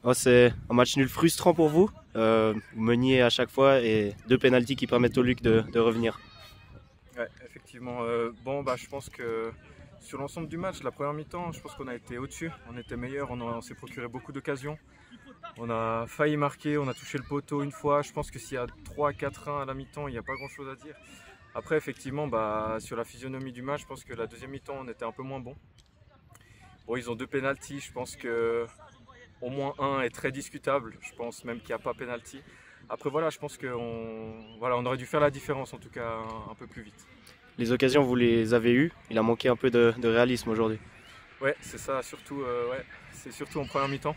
Oh, c'est un match nul frustrant pour vous. Vous meniez à chaque fois et deux pénaltys qui permettent au Luc de revenir. Ouais, effectivement. Je pense que sur l'ensemble du match, la première mi-temps, je pense qu'on a été au-dessus. On était meilleur, on s'est procuré beaucoup d'occasions. On a failli marquer, on a touché le poteau une fois. Je pense que s'il y a 3-4-1 à la mi-temps, il n'y a pas grand-chose à dire. Après, effectivement, sur la physionomie du match, je pense que la deuxième mi-temps, on était un peu moins bon. Bon, ils ont deux pénaltys. Je pense que au moins un est très discutable. Je pense même qu'il n'y a pas pénalty. Après, voilà, je pense on aurait dû faire la différence, en tout cas, un peu plus vite. Les occasions, vous les avez eues. Il a manqué un peu de réalisme aujourd'hui. Ouais, c'est ça, surtout, c'est surtout en première mi-temps.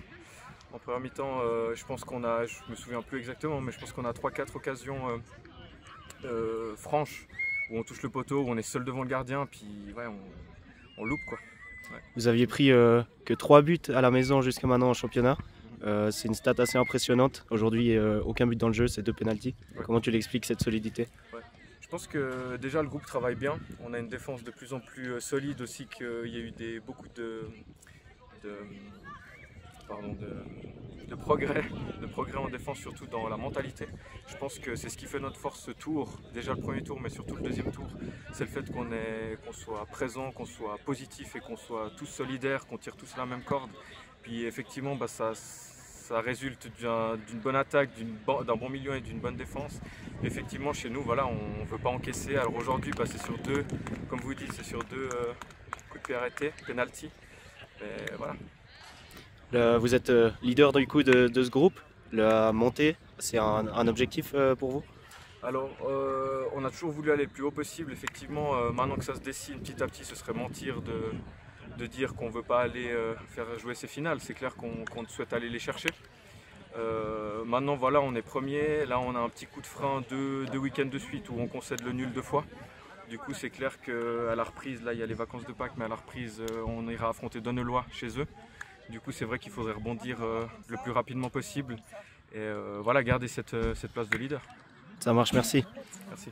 En première mi-temps, je pense je me souviens plus exactement, mais je pense qu'on a 3-4 occasions franches où on touche le poteau, où on est seul devant le gardien, puis ouais, on loupe quoi. Ouais. Vous aviez pris que 3 buts à la maison jusqu'à maintenant en championnat. C'est une stat assez impressionnante. Aujourd'hui, aucun but dans le jeu, c'est deux pénaltys. Ouais. Comment tu l'expliques cette solidité? Ouais. Je pense que déjà le groupe travaille bien. On a une défense de plus en plus solide aussi, qu'il y a eu beaucoup de, pardon, de progrès en défense, surtout dans la mentalité. Je pense que c'est ce qui fait notre force ce tour, déjà le premier tour, mais surtout le deuxième tour. C'est le fait qu'on soit présent, qu'on soit positif et qu'on soit tous solidaires, qu'on tire tous la même corde. Puis effectivement, ça résulte d'une bonne attaque, d'un bon milieu et d'une bonne défense. Mais effectivement, chez nous, voilà, on ne veut pas encaisser. Alors aujourd'hui, c'est sur deux, comme vous dites, c'est sur deux coups de pied arrêtés, penalty. Mais voilà. Vous êtes leader du coup de ce groupe. La montée, c'est un objectif pour vous? Alors, on a toujours voulu aller le plus haut possible. Effectivement, maintenant que ça se dessine petit à petit, ce serait mentir de dire qu'on ne veut pas aller faire jouer ces finales. C'est clair qu'on souhaite aller les chercher. Maintenant, voilà, on est premier. Là, on a un petit coup de frein deux week-ends de suite où on concède le nul deux fois. Du coup, c'est clair qu'à la reprise, là, il y a les vacances de Pâques, mais à la reprise, on ira affronter Donnelois chez eux. Du coup, c'est vrai qu'il faudrait rebondir le plus rapidement possible et voilà, garder cette place de leader. Ça marche, merci. Merci.